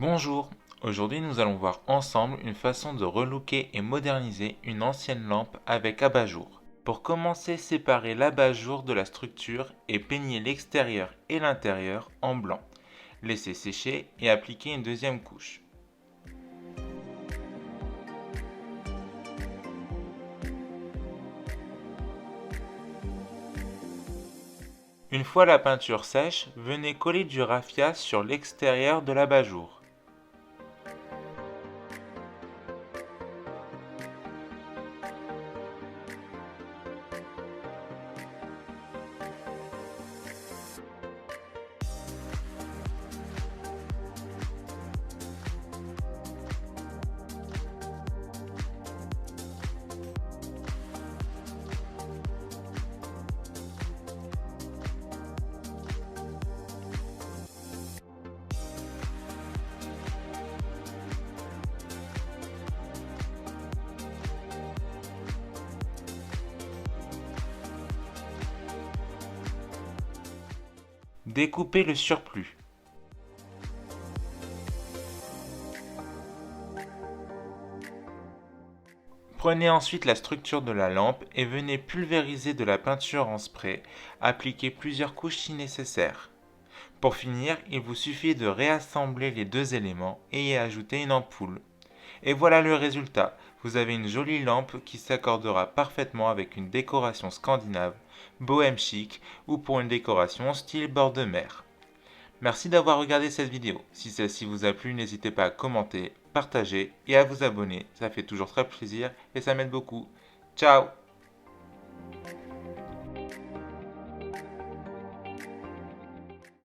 Bonjour, aujourd'hui nous allons voir ensemble une façon de relooker et moderniser une ancienne lampe avec abat-jour. Pour commencer, séparez l'abat-jour de la structure et peignez l'extérieur et l'intérieur en blanc. Laissez sécher et appliquez une deuxième couche. Une fois la peinture sèche, venez coller du raffia sur l'extérieur de l'abat-jour. Découpez le surplus. Prenez ensuite la structure de la lampe et venez pulvériser de la peinture en spray, appliquez plusieurs couches si nécessaire. Pour finir, il vous suffit de réassembler les deux éléments et y ajouter une ampoule. Et voilà le résultat, vous avez une jolie lampe qui s'accordera parfaitement avec une décoration scandinave, bohème chic ou pour une décoration style bord de mer. Merci d'avoir regardé cette vidéo. Si celle-ci vous a plu, n'hésitez pas à commenter, partager et à vous abonner. Ça fait toujours très plaisir et ça m'aide beaucoup. Ciao!